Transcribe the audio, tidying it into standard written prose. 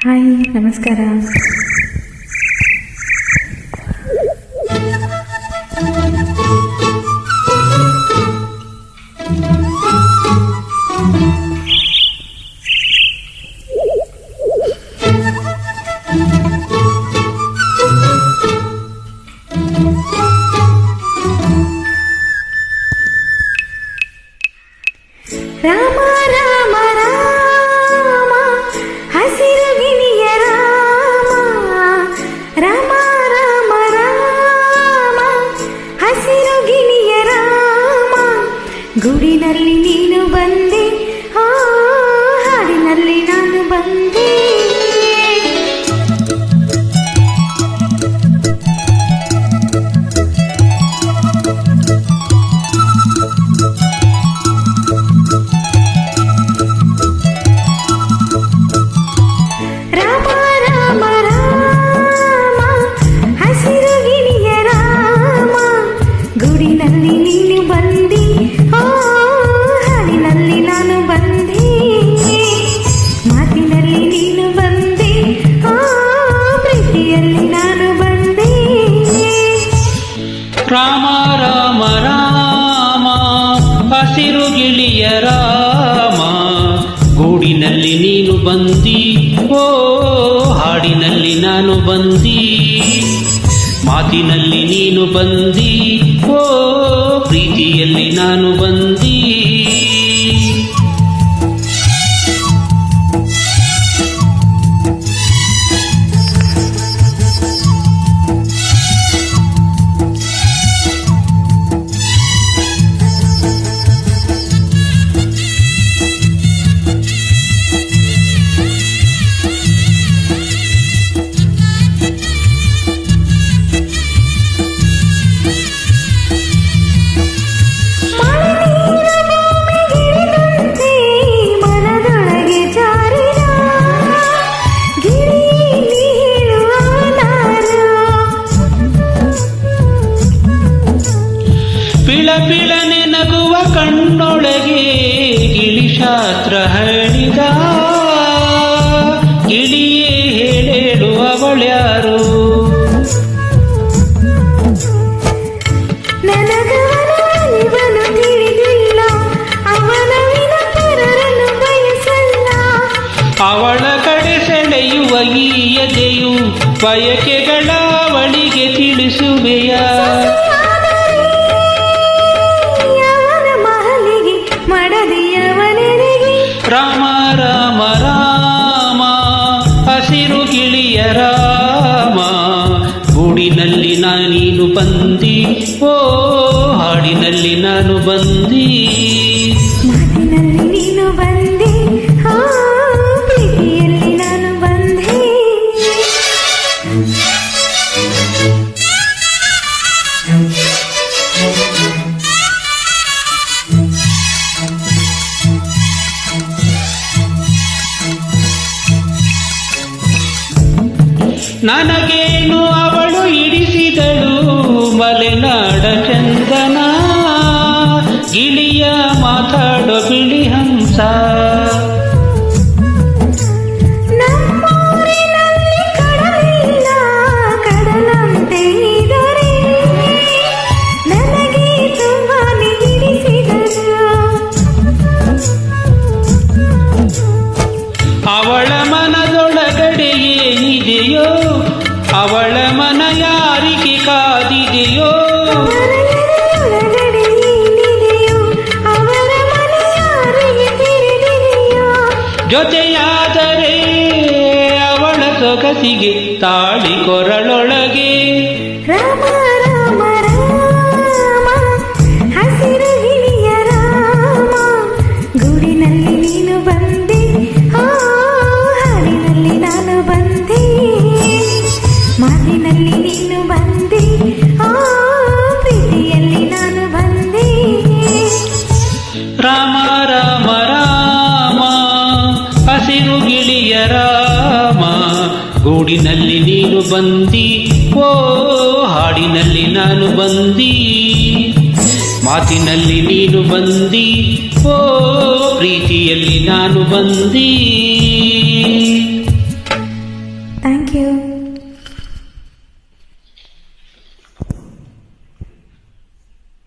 Hi, ನಮಸ್ಕಾರ. ರಾಮ ರಾಮ ರಾಮ ಹಸಿರು ಗಿಣಿಯ ರಾಮ, ರಾಮ ರಾಮ ರಾಮ ಹಸಿರು ಗಿಣಿಯ ರಾಮ. ಗುಡಿನಲ್ಲಿ ನೀನು ಬಂದೆ, ಹಾಡಿನಲ್ಲಿ ನಾನು ಬಂದೆ. ಗುಡಿನಲ್ಲಿ ನೀನು ಬಂದಿ, ಹಾಡಿನಲ್ಲಿ ನಾನು ಬಂದೆ. ಮಾತಿನಲ್ಲಿ ನೀನು ಬಂದೆ, ಪ್ರೀತಿಯಲ್ಲಿ ನಾನು ಬಂದೆ. ರಾಮ ರಾಮ ರಾಮ ಹಸಿರು ಗಿಳಿಯ ರಾಮ, ಗೂಡಿನಲ್ಲಿ ನೀನು ಬಂದಿ, ಓ ಹಾಡಿನಲ್ಲಿ ನಾನು ಬಂದಿ. ಮಾತಿನಲ್ಲಿ ನೀನು ಬಂದಿ, ಓ ಪ್ರೀತಿಯಲ್ಲಿ ನಾನು ಬಂದಿ. ಪಿಳಪಿಳನೆ ನಗುವ ಕಣ್ಣೊಳಗೆ ಗಿಳಿಶಾಸ್ತ್ರ ಹೇಳಿದ, ಗಿಳಿಯೇ ಹೇಳುವವಳ್ಯಾರು. ನನಗವನು ತಿಳಿದಿಲ್ಲ, ಅವನ ವಿನಪರರನ್ನು ಬಯಸಲ್ಲ. ಅವಳ ಕಡೆ ಸೆಳೆಯುವ ಈ ಎದೆಯು ಬಯಕೆಗಳ ಅವಳಿಗೆ ತಿಳಿಸುವೆಯ. ರಾಮ ರಾಮ ರಾಮ ಹಸಿರು ಗಿಳಿಯ ರಾಮ, ಗೂಡಿನಲ್ಲಿ ನೀನು ಬಂದಿ, ಓ ಹಾಡಿನಲ್ಲಿ ನಾನು ಬಂದಿ. ಮಾತಿನಲ್ಲಿ ನೀನು ಬಂದೆ, ಪ್ರೀತಿಯಲ್ಲಿ ನಾನು ಬಂದೆ. ನನಗೇನು ಅವಳು ಇಡಿಸಿದಳು ಮಲೆನಾಡ ಚಂದನ, ಗಿಳಿಯ ಮಾತಾಡೋ ಬಿಳಿ ಹಂಸ. ನಮ್ಮೂರಿನಲ್ಲಿ ಕಡಲಿಲ್ಲ, ಕಡಲಂತೆ ಇದ್ದರೆ ನನಗೆ ತುಂಬಾನೇ ಹಿಡಿಸಿದರು. ಅವಳ ಮನದೊಳಗಡೆ ಏನಿದೆಯೋ, ಅವಳ ಮನ ಯಾರಿಗೆ ಕಾದಿದೆಯೋ. ಒಳಗಡೆ ಏನಿದೆಯೋ, ಅವರ ಮನ ಯಾರಿಗೆ ತಿಳಿದಿದೆಯೋ. ಜೊತೆಯಾದರೆ ಅವಳ ಸೊಗಸಿಗೆ ತಾಳಿ ಕೊರಳೊಳಗೆ. ರಾಮ ರಾಮ ರಾಮ ಹಸಿರು ಗಿಳಿಯ ರಾಮ, ಗೂಡಿನಲ್ಲಿ ನೀನು ಬಂದೆ, ಹಾಡಿನಲ್ಲಿ ನಾನು ಬಂದೆ. ಮಾತಿನಲ್ಲಿ ನೀನು ಬಂದೆ, ಪ್ರೀತಿಯಲ್ಲಿ ನಾನು ಬಂದೆ. ರಾಮ ರಾಮ ರಾಮ ಹಸಿರು ಗಿಳಿಯ ರಾಮ, ಗೂಡಿನಲ್ಲಿ ನೀನು ಬಂದಿ, ಓ ಹಾಡಿನಲ್ಲಿ ನಾನು ಬಂದಿ. ಮಾತಿನಲ್ಲಿ ನೀನು ಬಂದಿ, ಓ ಪ್ರೀತಿಯಲ್ಲಿ ನಾನು ಬಂದಿ.